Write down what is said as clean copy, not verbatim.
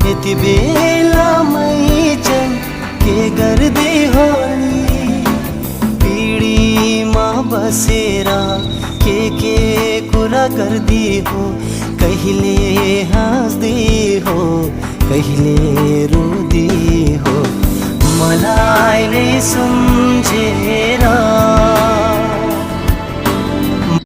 यति बेलामै चाहिँ के गर्दै हो नि पिडीमा बसेर के कुरा गर्दै हो कहिले हाँस्दै हो कहिले रुँदै हो मलाई नै सम्झेर